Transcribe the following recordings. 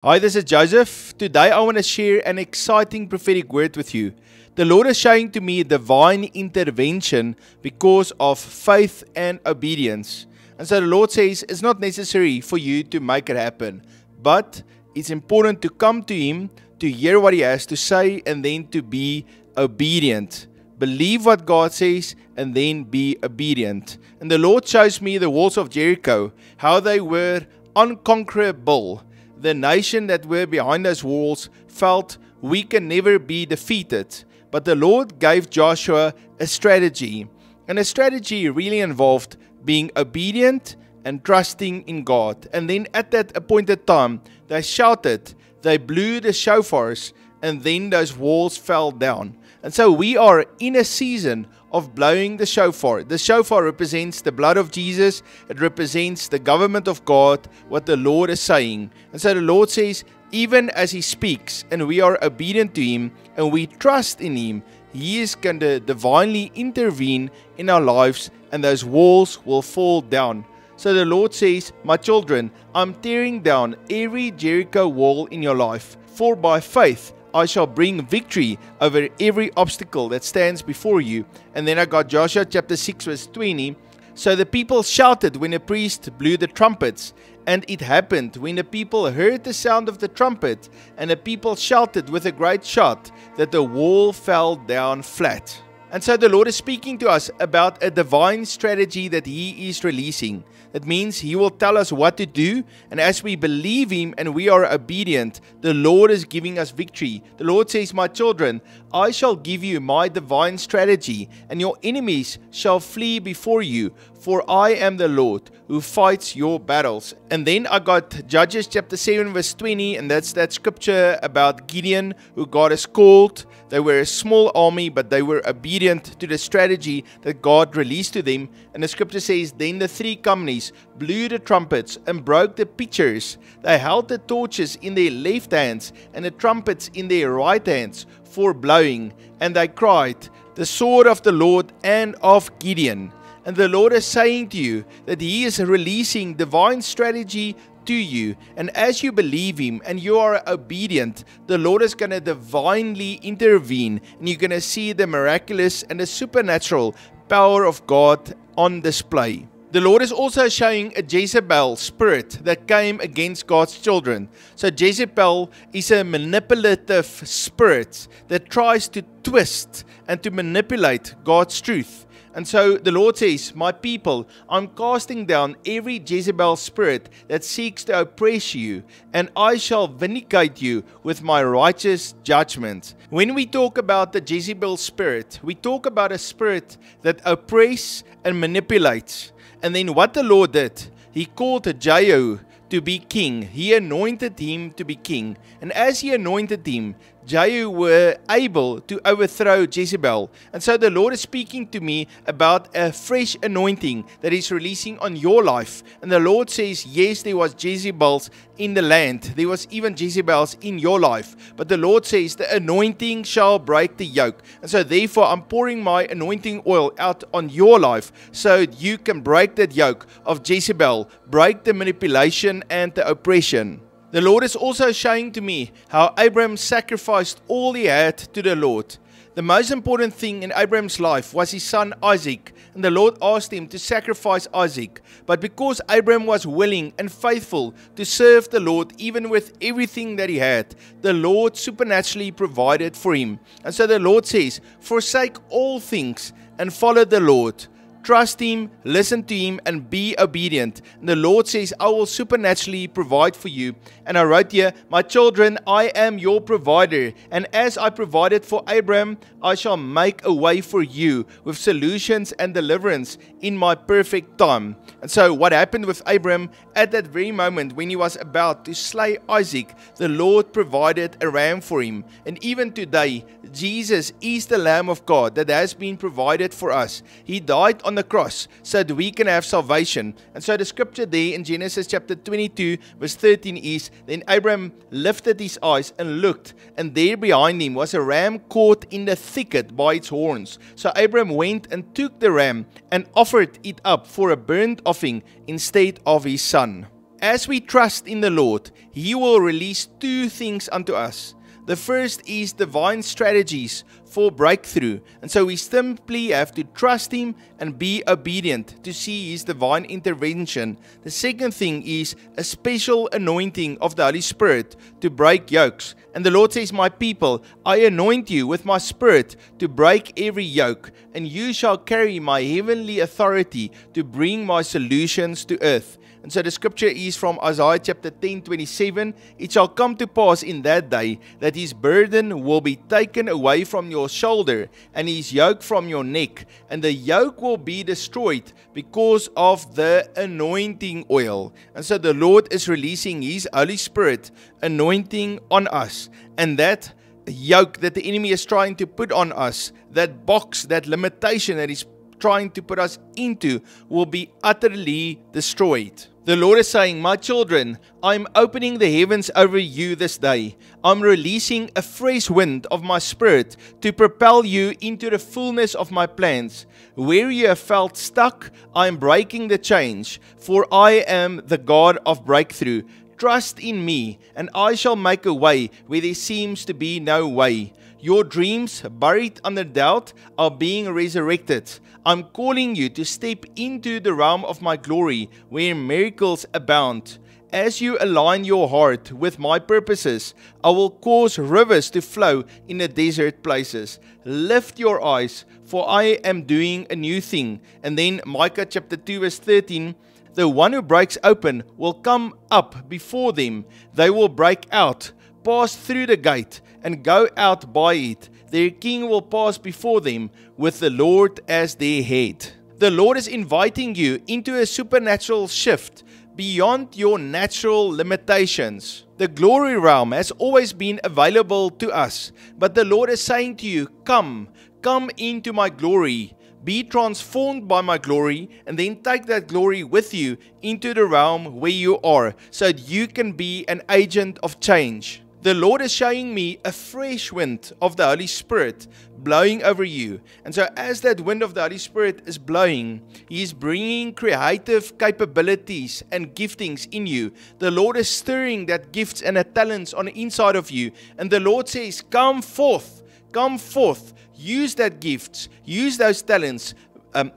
Hi, this is Joseph. Today I want to share an exciting prophetic word with you. The Lord is showing to me divine intervention because of faith and obedience. And so the Lord says it's not necessary for you to make it happen, but it's important to come to Him, to hear what He has to say, and then to be obedient. Believe what God says and then be obedient. And the Lord shows me the walls of Jericho, how they were unconquerable. The nation that were behind those walls felt we can never be defeated. But the Lord gave Joshua a strategy. And a strategy really involved being obedient and trusting in God. And then at that appointed time, they shouted, they blew the shofars, and then those walls fell down. And so we are in a season of blowing the shofar. The shofar represents the blood of Jesus. It represents the government of God, what the Lord is saying. And so the Lord says, even as He speaks and we are obedient to Him and we trust in Him, He is going to divinely intervene in our lives and those walls will fall down. So the Lord says, my children, I'm tearing down every Jericho wall in your life, for by faith I shall bring victory over every obstacle that stands before you. And then I got Joshua chapter 6 verse 20. So the people shouted when the priest blew the trumpets. And it happened when the people heard the sound of the trumpet, and the people shouted with a great shout, that the wall fell down flat. And so the Lord is speaking to us about a divine strategy that He is releasing. That means He will tell us what to do, and as we believe Him and we are obedient, the Lord is giving us victory. The Lord says, my children, I shall give you my divine strategy, and your enemies shall flee before you, for I am the Lord who fights your battles. And then I got Judges chapter 7 verse 20, and that's that scripture about Gideon, who God has called. They were a small army, but they were obedient to the strategy that God released to them. And the scripture says, then the three companies blew the trumpets and broke the pitchers. They held the torches in their left hands and the trumpets in their right hands for blowing. And they cried, the sword of the Lord and of Gideon. And the Lord is saying to you that He is releasing divine strategy to you, and as you believe Him and you are obedient, the Lord is going to divinely intervene, and you're going to see the miraculous and the supernatural power of God on display. The Lord is also showing a Jezebel spirit that came against God's children. So Jezebel is a manipulative spirit that tries to twist and to manipulate God's truth. And so the Lord says, my people, I'm casting down every Jezebel spirit that seeks to oppress you, and I shall vindicate you with my righteous judgment. When we talk about the Jezebel spirit, we talk about a spirit that oppresses and manipulates. And then what the Lord did, He called Jehu to be king. He anointed him to be king. And as He anointed him, Jehu were able to overthrow Jezebel. And so the Lord is speaking to me about a fresh anointing that He's releasing on your life. And the Lord says, yes, there was Jezebels in the land. There was even Jezebels in your life. But the Lord says, the anointing shall break the yoke. And so therefore, I'm pouring my anointing oil out on your life so you can break that yoke of Jezebel, break the manipulation and the oppression. The Lord is also showing to me how Abraham sacrificed all he had to the Lord. The most important thing in Abraham's life was his son Isaac, and the Lord asked him to sacrifice Isaac. But because Abraham was willing and faithful to serve the Lord even with everything that he had, the Lord supernaturally provided for him. And so the Lord says, forsake all things and follow the Lord. Trust Him, listen to Him, and be obedient. And the Lord says, I will supernaturally provide for you. And I wrote here, my children, I am your provider. And as I provided for Abraham, I shall make a way for you with solutions and deliverance in my perfect time. And so what happened with Abraham, at that very moment when he was about to slay Isaac, the Lord provided a ram for him. And even today, Jesus is the Lamb of God that has been provided for us. He died on the cross so that we can have salvation. And so the scripture there in Genesis chapter 22 verse 13 is, then Abraham lifted his eyes and looked, and there behind him was a ram caught in the thicket by its horns. So Abraham went and took the ram and offered it up for a burnt offering instead of his son. As we trust in the Lord, He will release two things unto us. The first is divine strategies for breakthrough. And so we simply have to trust Him and be obedient to see His divine intervention. The second thing is a special anointing of the Holy Spirit to break yokes. And the Lord says, my people, I anoint you with my Spirit to break every yoke, and you shall carry my heavenly authority to bring my solutions to earth. And so the scripture is from Isaiah chapter 10:27. It shall come to pass in that day that his burden will be taken away from your shoulder and his yoke from your neck, and the yoke will be destroyed because of the anointing oil. And so the Lord is releasing His Holy Spirit anointing on us, and that yoke that the enemy is trying to put on us, that box, that limitation that is trying to put us into, will be utterly destroyed. The Lord is saying, my children, I'm opening the heavens over you this day. I'm releasing a fresh wind of my Spirit to propel you into the fullness of my plans. Where you have felt stuck, I am breaking the change, for I am the God of breakthrough. Trust in me, and I shall make a way where there seems to be no way. Your dreams, buried under doubt, are being resurrected. I'm calling you to step into the realm of my glory, where miracles abound. As you align your heart with my purposes, I will cause rivers to flow in the desert places. Lift your eyes, for I am doing a new thing. And then Micah chapter 2 verse 13, the one who breaks open will come up before them. They will break out, pass through the gate, and go out by it. Their king will pass before them with the Lord as their head. The Lord is inviting you into a supernatural shift beyond your natural limitations. The glory realm has always been available to us, but the Lord is saying to you, come into my glory. Be transformed by my glory, and then take that glory with you into the realm where you are, so that you can be an agent of change. The Lord is showing me a fresh wind of the Holy Spirit blowing over you. And so as that wind of the Holy Spirit is blowing, He is bringing creative capabilities and giftings in you. The Lord is stirring that gifts and that talents on the inside of you. And the Lord says, come forth, use that gifts, use those talents.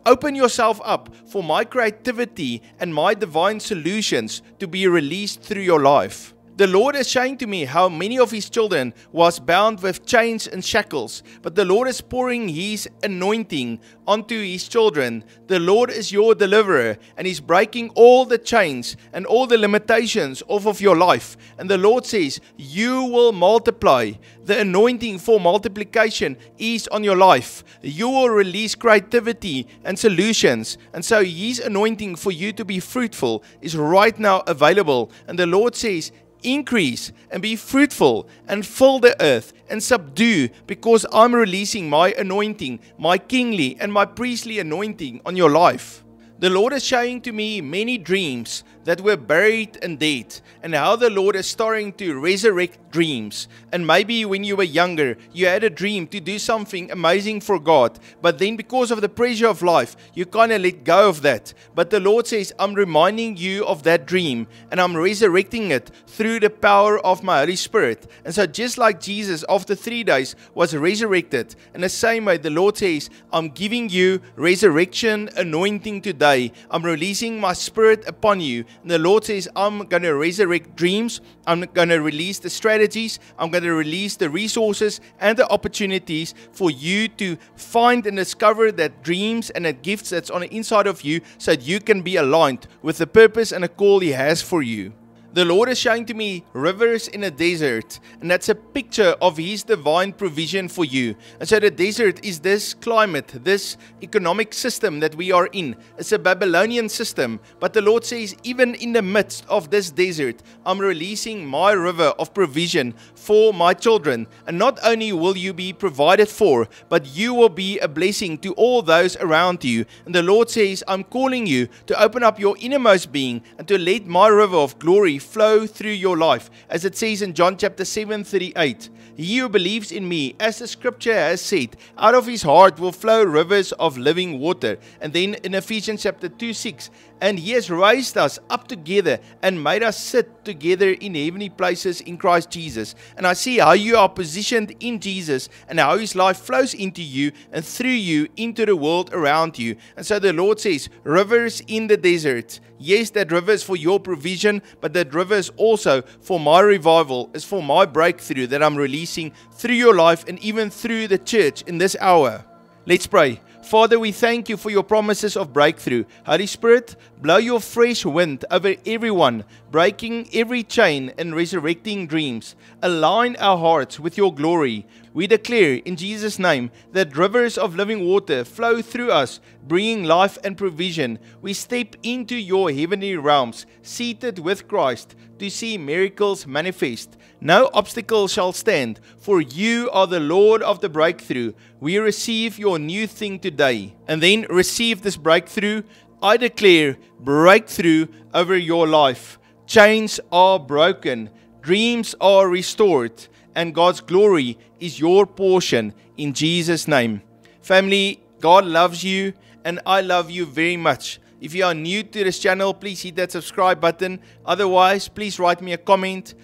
Open yourself up for my creativity and my divine solutions to be released through your life. The Lord is showing to me how many of His children was bound with chains and shackles, but the Lord is pouring His anointing onto His children. The Lord is your deliverer, and He's breaking all the chains and all the limitations off of your life. And the Lord says, you will multiply. The anointing for multiplication is on your life. You will release creativity and solutions. And so His anointing for you to be fruitful is right now available. And the Lord says, increase and be fruitful and fill the earth and subdue, because I'm releasing my anointing, my kingly and my priestly anointing on your life. The Lord is showing to me many dreams that were buried and dead, and how the Lord is starting to resurrect dreams. And maybe when you were younger, you had a dream to do something amazing for God, but then because of the pressure of life, you kind of let go of that. But the Lord says, I'm reminding you of that dream, and I'm resurrecting it through the power of my Holy Spirit. And so just like Jesus after 3 days was resurrected, in the same way the Lord says, I'm giving you resurrection anointing today. I'm releasing my Spirit upon you. And the Lord says, I'm going to resurrect dreams. I'm going to release the strategies. I'm going to release the resources and the opportunities for you to find and discover that dreams and that gifts that's on the inside of you, so that you can be aligned with the purpose and the call He has for you. The Lord is showing to me rivers in a desert, and that's a picture of His divine provision for you. And so the desert is this climate, this economic system that we are in. It's a Babylonian system, but the Lord says, even in the midst of this desert, I'm releasing my river of provision for my children. And not only will you be provided for, but you will be a blessing to all those around you. And the Lord says, I'm calling you to open up your innermost being and to let my river of glory flow through your life. As it says in John chapter 7:38, he who believes in me, as the scripture has said, out of his heart will flow rivers of living water. And then in Ephesians chapter 2:6, and he has raised us up together and made us sit together in heavenly places in Christ Jesus. And I see how you are positioned in Jesus and how his life flows into you and through you into the world around you. And so the Lord says, rivers in the desert. Yes, that river is for your provision, but that river is also for my revival, is for my breakthrough that I'm releasing through your life and even through the church in this hour. Let's pray. Father, we thank you for your promises of breakthrough. Holy Spirit, blow your fresh wind over everyone, breaking every chain and resurrecting dreams. Align our hearts with your glory. We declare in Jesus' name that rivers of living water flow through us, bringing life and provision. We step into your heavenly realms, seated with Christ, to see miracles manifest. No obstacle shall stand, for you are the Lord of the breakthrough. We receive your new thing today. And then receive this breakthrough. I declare breakthrough over your life. Chains are broken. Dreams are restored. And God's glory is your portion in Jesus' name. Family, God loves you and I love you very much. If you are new to this channel, please hit that subscribe button. Otherwise, please write me a comment.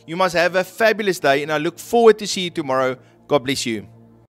You must have a fabulous day and I look forward to see you tomorrow. God bless you.